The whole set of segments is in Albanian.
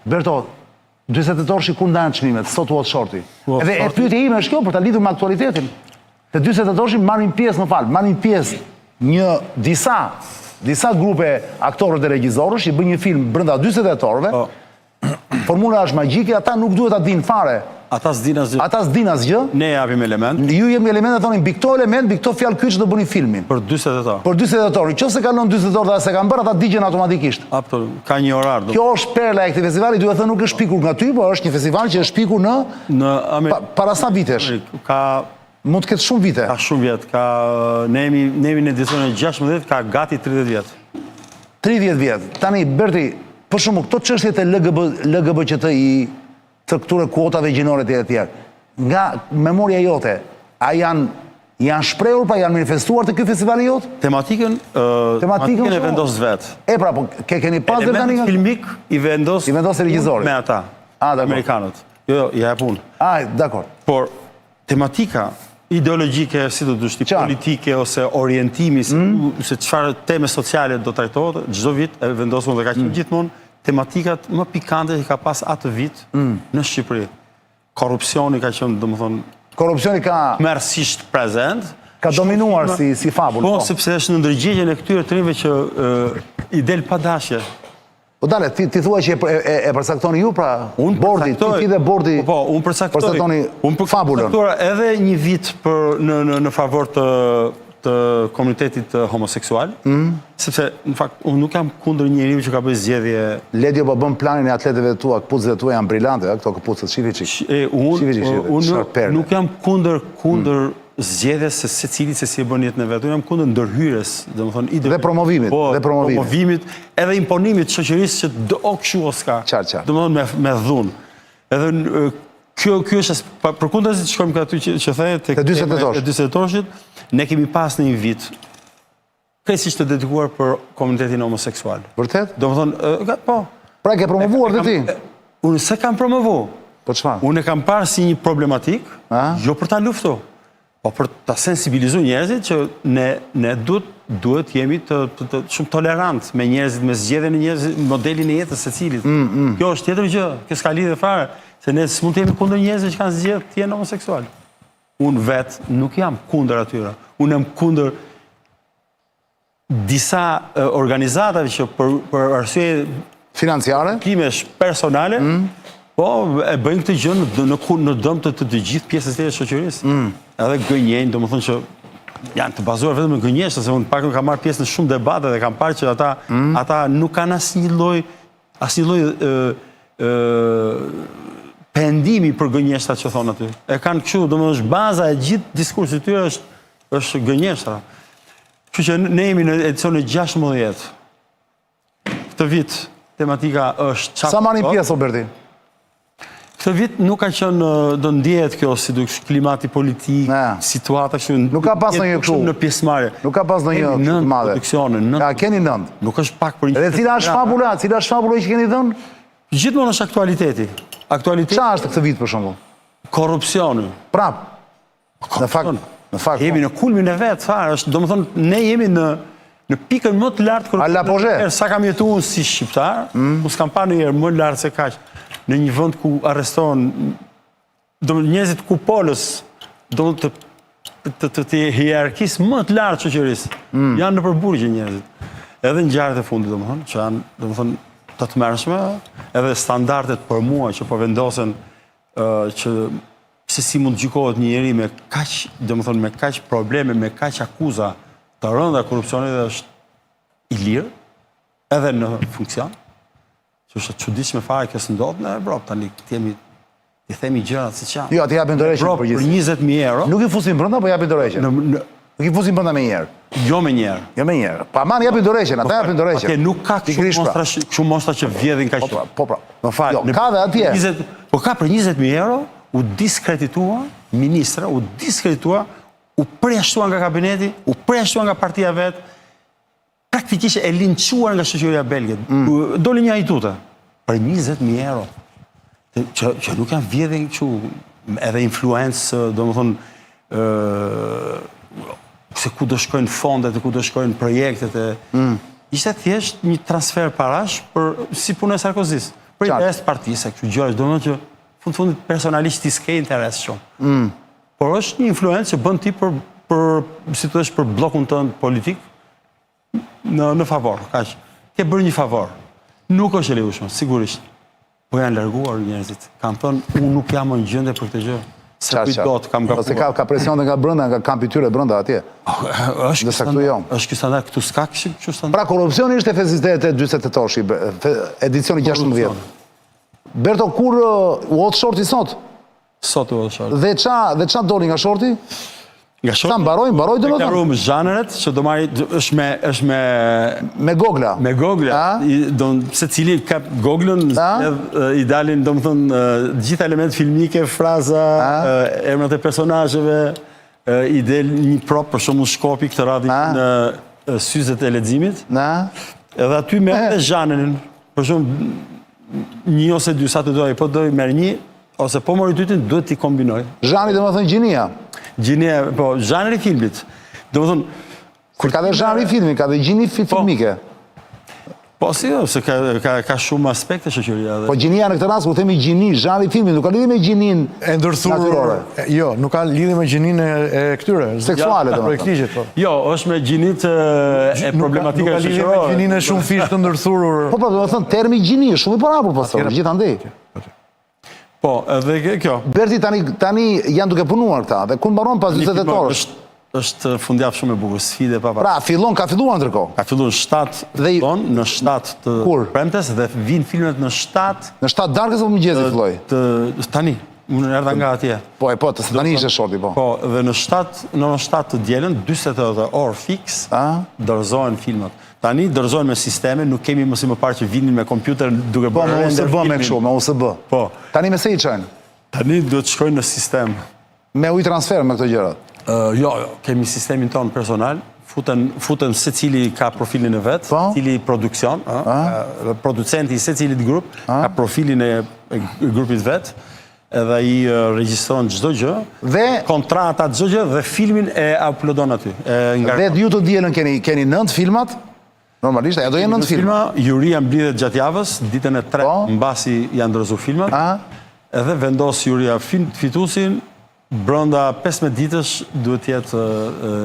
Berto, 48 orë ku ndanë çmimet, sot u shorti. Edhe e pyetja ime është kjo për ta lidhur me aktualitetin. Te 48 orë marrin pjesë disa grupe aktorë dhe regjizorësh i bën një film brenda 48 orëve. Formula është magjike, ata nuk duhet ta dinë fare. Ata s'din asgjë. Ne japim element. Ju jemi element dhe thonin, mbi këto element, mbi këto fjalë kyç do bëni filmin. Për 48 orë. Për 48 orë. Nëse kalon 48 orë dhe se kanë bërë, ata digjen automatikisht. Ka një orar. Kjo është perla e këtij festivali, duhet të thënë nuk është shpikur nga ty, por është një festival që është shpikur në para sa vitesh. Mund të ketë shumë vite. Ka shumë vjet. Ne jemi në edicionin 16, ka gati 30 vjet. 30 vjet. Tani, Berti, për shumë, këto çështjet e LGBTI të këture kuotave gjinore të tjerë, nga memoria jote, a janë shprehur, pa janë manifestuar të ky festivali jot? Tematikën e vendos vet. Pra, po keni pas deri tani element filmik i vendos regjizori me ata, amerikanët. Jo, ja e punë. Dakor. Por tematika ideologjike, si do të thosh, politike ose orientimi se çfarë teme sociale do trajtohet, çdo vit e vendosur dhe ka qenë gjithmonë tematikat më pikante që ka pas atë vit në Shqipëri. Korrupsioni ka qenë, domethënë, korrupsioni ka merrsisht prezent, ka dominuar si fabull. Po, sepse është në ndërgjegjen e këtyre trimëve që i del pa dashje. Po dale, ti thua që e përcaktoni ju, pra bordi, ti dhe bordi unë përcaktoni fabulën. Edhe një vit në favor të komunitetit homoseksual, sepse, në fakt, unë nuk jam kundër njeriu që ka bëjë zgjedhje. Ledjo po bën planin e atletëve tua, këpucëve tua janë brillante, këto këpucët, shifi çik. Unë nuk jam kundër zgjedhjes se secili se si e bën jetën e vet. Unë jam kundër ndërhyrjes, domethënë dhe promovimit, edhe imponimit shoqërisë që do kështu o s'ka. Domethënë me dhunë. Edhe kjo është përkundërzi të shkojmë këtu që the tek 48 orëshit, ne kemi pas në një vit krejtësisht të dedikuar për komunitetin homoseksual. Vërtet? Domethënë, po. Pra e ke promovuar dhe ti? Unë se kam promovu. Po çfarë? Unë e kam parë si një problematik, jo për ta luftu. Po për ta sensibilizuar njerëzit që ne duhet jemi shumë tolerant me njerëzit, me zgjedhjen e njerëzit, modelin e jetës secilit. Kjo është tjetër gjë, kjo s'ka lidhje fare, se ne s'mund të jemi kundër njerëzve që kanë zgjedhur të jenë homoseksual. Unë vet nuk jam kundër atyre. Unë jam kundër disa organizatave që për arsye financiare, kimesh personale, po e bëjnë këtë gjë në dëm të të gjithë pjesës tjetër të shoqërisë. Edhe gënjejnë, domethënë që janë të bazuar vetëm në gënjeshtër, se unë pak nuk kam marrë pjesë në shumë debate dhe kam parë që ata nuk kanë asnjë lloj pendimi për gënjeshtrat që thonë aty. E kanë kështu, domethënë është baza e gjithë diskursit të tyre është gënjeshtra. Kështu që ne jemi në edicionin 16. Këtë vit tematika është sa marrin pjesë, Roberti? Këtë vit nuk ka qenë do ndjehet kjo si duke klimati politik, situata kështu. Nuk ka pas ndonjë kështu në pjesëmarrje. Nuk ka pas ndonjë të madhe. Ka keni 9. Nuk është pak për një. Dhe cila është fabula që keni dhënë? Gjithmonë është aktualiteti. Çfarë është këtë vit për shembull? Korrupsioni. Prap. Në fakt jemi në kulmin e vet, fare, është domethënë ne jemi në pikën më të lartë korrupsionit. Sa kam jetuar si shqiptar, unë s'kam parë ndonjëherë më lart se kaq. Në një vend ku arrestohen njerëzit kupolës, të hierarkisë më të lartë shoqërisë, janë në përburgje njerëzit. Edhe ngjarjet e fundit, domethënë, që janë domethënë të tmerrshme, edhe standardet për mua që po vendosen që se si mund gjykohet një njeri me kaq, domethënë me kaq probleme, me kaq akuza të rënda korrupsionit është i lirë, edhe në funksion. Që është çuditshme fare kjo s'ndodh në Evropë, tani i themi gjërat siç janë. Jo, aty japin dorëheqje për 20.000 euro. Nuk i fusin brenda, po japin dorëheqje. Nuk i fusin brenda me një herë. Jo me një herë. Jo me një herë. Pa man japin dorëheqjen, ata japin dorëheqjen. Atje nuk ka kështu mostra që vjedhin kaq. Po pra. Më fal. Jo, ka dhe atje. Po ka për 20.000 euro u diskreditua ministra, u diskreditua, u përjashtua nga kabineti, u përjashtua nga partia vet. Praktikisht e linçuar nga shoqëria belge. Doli një ajtute për 20.000 euro. Që nuk janë vjedhin kështu, edhe influencë, domethënë se ku do shkojnë fondet, ku do shkojnë projektet. Ishte thjesht një transfer parash si punë e Sarkozis. Për interes partisë, kështu gjërë, do më që fundit personalisht ti s'ke interes shumë. Por është një influencë që bën ti si të është për blokun tënë politik në favor. Ke bërë një favor. Nuk është e lejueshme, sigurisht. Po janë larguar njerëzit. Kam thënë, unë nuk jam në gjendje për këtë gjë. Se kujtot kam gabuar. Ose ka presion nga brenda, nga kampi tyre brenda atje. Është ky standard, këtu s'ka kështu standard. Pra korrupsioni ishte festivitete 48 orësh, edicioni 16. Berto, kur u hot shorti sot? Sot u hot shorti. Dhe qa doli nga shorti? Nga shorti? Sa mbaroj do më thënë? Deklaruam zhanëret, që do marri, është me gogla. Me gogla. Se cili ka goglën, i dalin, do më thënë, gjitha element filmike, fraza, emrat e personazheve, i del një prop, për shumë shkopi këtë radhi në syzet e leximit. Edhe aty me zhanërin, për shumë një ose dy sa të doj, po doj merë një, ose po mori dytin, duhet t'i kombinoj. Zhani dhe më thënë gjinia? Gjinia, po, zhanëri filmit. Dhe më thënë... Ka dhe zhanëri filmit, ka dhe gjini filmike. Po, si jo, se ka shumë aspekte shoqëria. Po gjinia në këtë rast, ku themi gjini, zhanëri filmit, nuk ka lidhje me gjinin natyrore. Jo, nuk ka lidhje me gjinin e këtyre. Seksuale, dhe më thënë. Jo, është me gjinit e problematika shoqërore. Nuk ka lidhje me gjinin e shumë fish të ndërthurur. Po, dhe më thënë, termi gjini, shumë i parapur, pastor, gjithandej. Po, edhe kjo. Berti, tani janë duke punuar këta, dhe kun baron pas 28 orësh. është fundjavë shumë e bukur, sfide pa Pra, ka filluar ndërkohë. Ka filluar 7 tonë, në 7 të premtes, dhe vinë filmet në 7... Në 7 darkës o mëngjesi filloj? Tani, unë erdha nga atje. Po, tani ishte shorti, po. Po, dhe në 7 të djelen, 20 orë fix, dorëzohen filmat. Tani dorëzohen me sisteme, nuk kemi mësi më parë që vinin me kompjuter duke bërë render filmin. Me kështu, me USB. Po. Tani me se i qëjnë? Tani duhet shkojnë në sistem. Me uj transfer me këto gjërat? Jo, kemi sistemin tonë personal, futen se cili ka profilin e vetë, cili produksion, producenti se cilit grup, ka profilin e grupit vetë, edhe i regjistron gjdo gjë, kontrata gjdo gjë dhe filmin e uploadon aty. Dhe ju të djelën keni 9 filmat? Normalisht, e do jenë 9 filma? Juria mblidhet gjatë javës, ditën e 3, mbasi janë ndërzuar filmat, edhe vendos juria fituesin. Brenda 15 ditësh duhet jetë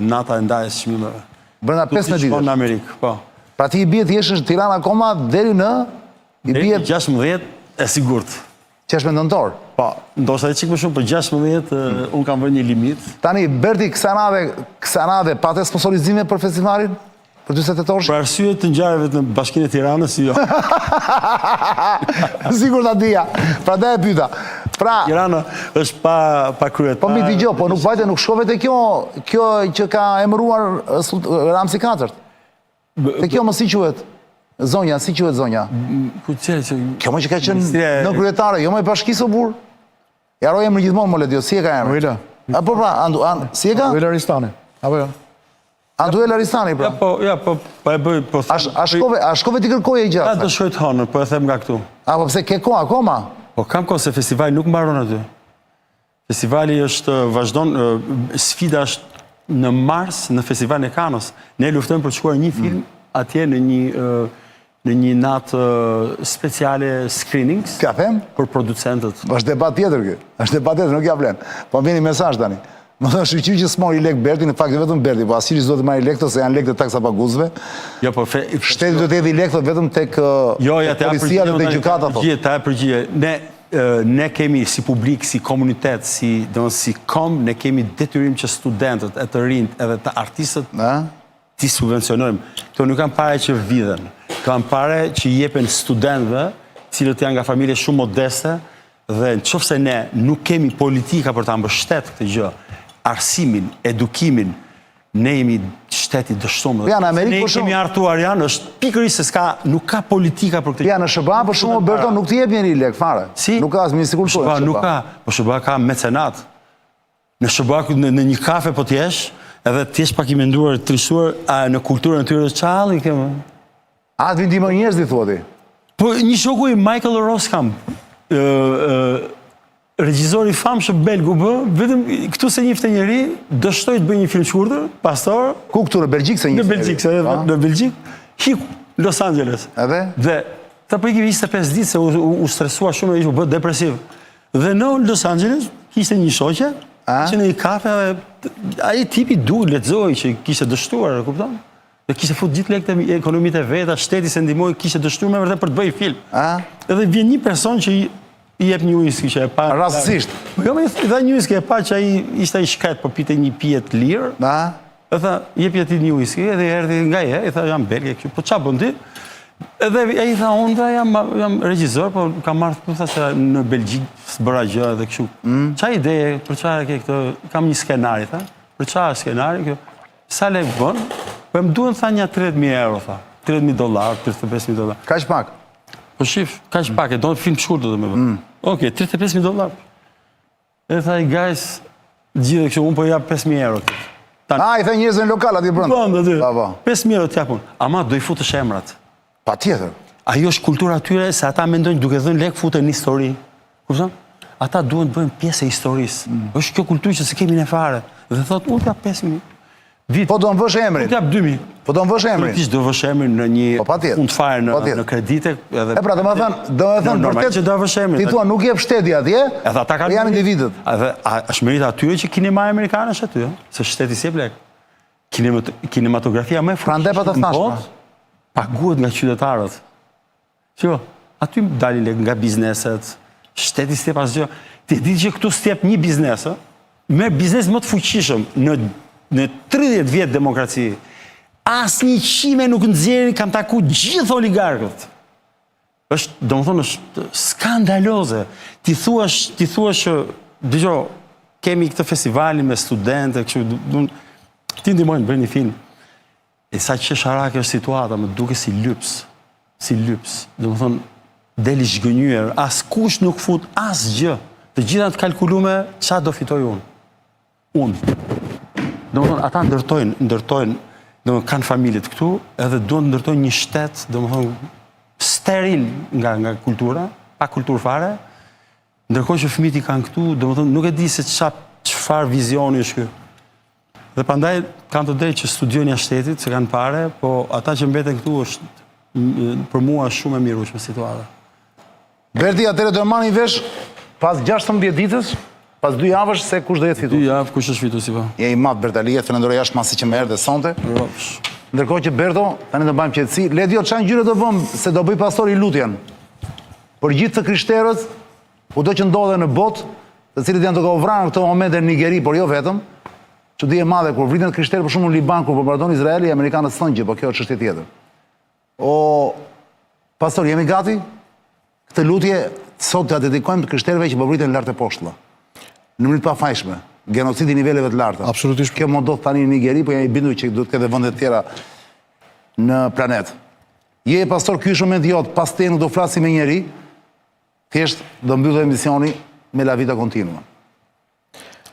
nata e ndajës çmimeve. Brenda 15 ditësh? Në Amerikë, po. Pra ti i bie t'jesh në Tiranë akoma deri në... Deri 16 e sigurt. Që është me nëntor? Po, ndoshta e çik më shumë, për 16 unë kam vënë një limit. Tani, Berti, kësanave pate sponsorizime për festivalin? Për 28 orësh? Për arsye të ngjarjeve në Bashkinë e Tiranës, jo. Sigur ta dija. Pra da e pyeta. Tirana është pa kryet. Po mi dëgjoj, po nuk vajte, nuk shkove te kjo që ka emëruar Ramsi 4. Te kjo më si quhet? Zonja, si quhet zonja? Ku që... Kjo më që ka qenë në kryetare, jo më e bashkisë o burr. Ja rojëm në gjithmonë më ledio, si e ka emër? Ruela. Po pra, si e ka? Ruela Aristani. Apo jo? Anduel Aristani, pra? Ja, po e bëj... A shkove ti kërkoje i gjatë? Ja, të shkoj të honër, po e them nga këtu. A, po pse ke ko akoma? Po kam ko se festivali nuk mbaron aty. Festivali është vazhdon, sfida është në mars në festivalin e Cannes. Ne luftojmë për të shkuar një film atje në një natë speciale screenings për producentët. Është debat tjetër kjo. Është debat tjetër, nuk ja vlen. Po vini mesazh tani. Më thënë shqyqy që s'mori lek Berti, në fakt vetëm Berti, po asiri s'do të marri lek të se janë lek të taksa paguzve. Jo, po... Shteti do të edhi lek të vetëm tek policia dhe tek gjykata. Ta e përgjigje. Ne kemi si publik, si komunitet, si kom, ne kemi detyrim që studentët, e të rinjt, edhe të artistët, ti subvencionojmë. Këto nuk kanë pare që vidhen. Kanë pare që jepen studentëve, cilët janë nga familje shumë modeste, dhe në qofë se ne nuk kemi politika për të mbështet këtë gjë, arsimin, edukimin, ne jemi shteti dështumë. Ne kemi artuar janë, është pikërisht se nuk ka politika për këtë gjë. Ja, në SBA për shumë, Berto, nuk t'i jep njeri lek, fare. Si? Nuk ka asë ministri kulturë në SBA. Nuk ka, po SBA ka mecenat. Në SBA në një kafe po t'jesh, edhe t'jesh pak i menduar, t'risuar, në kulturën e tyre të qalë, i kemë. A, të vindimoj njerëz, di thuati? Po, një shoku i Michael Roskam, regjizori famshëm belgu bë, vetëm këtu se njifte njeri, dështoj të bëj një film shkurtër, pastor. Ku këtu, në Belgjik se njifte njeri? Në Belgjik, hiku, Los Angeles. Edhe? Dhe Ta për i 25 ditë se u stresua shumë e u bë depresiv. Dhe në Los Angeles kishte një shoqe, që në një kafe, ai tipi lexoi që kishte dështuar, e kupton? Dhe kishte fut gjithë lekët e ekonomitë e veta, shteti se ndihmoi, kishte dështuar me vërtet për të bëjë film. Edhe vjen një person që i jep një whisky që e pa. Rastësisht. Jo, më i dha një whisky e pa që ai ishte ai shkret, po pite një pije të lirë. E tha, jepi atij një whisky, edhe erdhi nga i tha, jam belge këtu, po çfarë bën ti? Edhe ai tha, unë jam regjisor, po kam marrë thua se në Belgjik s'bëra gjë edhe kështu. Çfarë ide, për çfarë ke këtë? Kam një skenari, tha. Për çfarë skenari kjo? Sa lek bën? Po më duhen tha një 30.000 euro, tha. $30.000, $35.000. Kaq pak. Po shif, kaq pak, e do të film shkurt do të më bën. Okej, $35.000. E tha i guys, gjithë kështu, unë po jap 5.000 euro. I tha njerëzve në lokal aty brenda. Po, aty. 5.000 euro t'japun. Ama do i futësh emrat. Patjetër. Ajo është kultura atyre se ata mendojnë duke dhënë lek futen në histori. Kupton? Ata duhen të bëjnë pjesë e historisë. Është kjo kulturë që se kemi ne fare. Dhe thotë, unë t'jap 5.000. Po do në vësh emrin. Unë t'jap 2.000. Po do në vësh emrin. Kritikisht do vësh emrin në një fund fare në kredite. E pra, do me thënë, normal që do vësh emrin. Ti thua nuk jep shteti atje, janë individët. Është merita atyre që kinema amerikane është aty, se shteti si jep lek. Kinematografia më e fuqishme në botë paguhet nga qytetarët. Që, aty dalin lek nga bizneset, shteti s'jep asgjë. Ti di që këtu s'jep një biznes, merr biznes më të fuqishëm në 30 vjet demokraci. Asnjë qime nuk nxjerrin, kam taku gjithë oligarkët. Është, domethënë, është skandaloze. Ti thuash dëgjoj, kemi këtë festivalin me studentë, kështu, ti ndihmojnë bën një film. E sa që sharake është situata, më duke si lyps. Si lyps. Domethënë, deli zhgënjyer, askush nuk fut asgjë. Të gjitha të kalkulume, çfarë do fitoj unë? Unë. Domethënë, ata ndërtojnë, kanë familjet këtu, edhe duan të ndërtojnë një shtet, domethënë, steril nga kultura, pa kulturë fare, ndërkohë që fëmijët i kanë këtu, domethënë, nuk e di se çfarë vizioni është ky. Dhe prandaj kanë të drejtë që studiojnë jashtë shtetit, se kanë pare, po ata që mbeten këtu është për mua shumë e mirueshme situata. Berti, atëherë do marrni vesh pas 16 ditës, pas 2 javësh se kush do jetë fitues. 2 javë kush është fituesi po. Je i madh Bertalia, falenderoj jashtëmasi që më erdhe sonte. Ndërkohë që Berto, tani do bëjmë qetësi. Le di çan ngjyrë do vëm se do bëj pastori lutjen. Për gjithë të krishterët, kudo që ndodhen në botë, të cilët janë duke u vrarë në këto momente në Nigeri, por jo vetëm. Çudi e madhe kur vriten krishterë për shembull në Liban kur bombardon Izraeli, amerikanët thonë gjë, po kjo është çështje tjetër. O pastor, jemi gati? Këtë lutje sot ja dedikojmë të krishterëve që po vriten lart e poshtë. Në mënyrë të pafajshme, genocidi i niveleve të larta. Absolutisht. Kjo mund ndodh tani në Nigeri, po jam i bindur që duhet të ketë vende të tjera në planet. Je pastor, ky është momenti jot, pas te nuk do flasim me njëri, thjesht do mbyllë emisioni me la vita continua.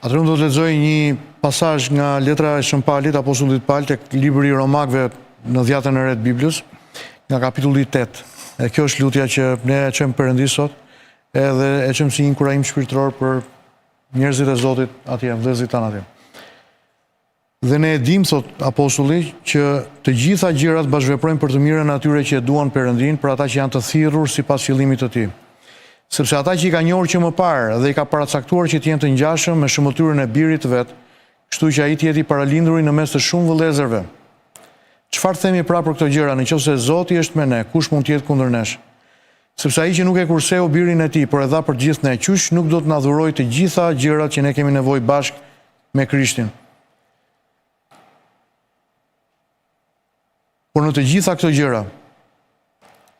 Atëherë unë do të lexoj një pasazh nga letra e Shën Palit, apostullit Paul tek libri i Romakëve në dhjetën e re të Biblës, nga kapitulli 8. E kjo është lutja që ne e çojmë Perëndis sot, edhe e çojmë si një inkurajim shpirtëror për njerëzit e Zotit atje, vëllezërit tanë atje. Dhe ne e dim, thot apostulli, që të gjitha gjërat bashkëveprojnë për të mirën atyre që e duan Perëndin, për ata që janë të thirrur sipas qëllimit të Tij. Sepse ata që i ka njohur që më parë dhe i ka paracaktuar që të jenë të ngjashëm me shëmbulltyrën e birit të vet, kështu që ai të jetë i paralinduri në mes të shumë vëllezërve. Çfarë themi pra për këto gjëra? Nëse Zoti është me ne, kush mund të jetë kundër nesh? Sepse ai që nuk e kurseu birin e tij, por e dha për gjithë ne, qysh nuk do të na dhurojë të gjitha gjërat që ne kemi nevojë bashkë me Krishtin. Por në të gjitha këto gjëra,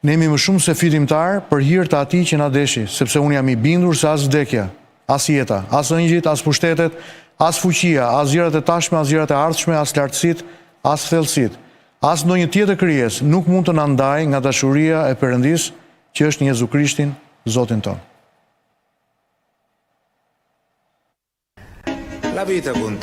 ne jemi më shumë se fitimtar për hir të atij që na deshi, sepse unë jam i bindur se as vdekja, as jeta, as ëngjëjt, as pushtetet, as fuqia, as gjërat e tashme, as gjërat e ardhshme, as lartësitë, as thellësitë, as ndonjë tjetër krijesë nuk mund të na ndajë nga dashuria e Perëndis që është në Jezu Krishtin, Zotin tonë. La vita continua.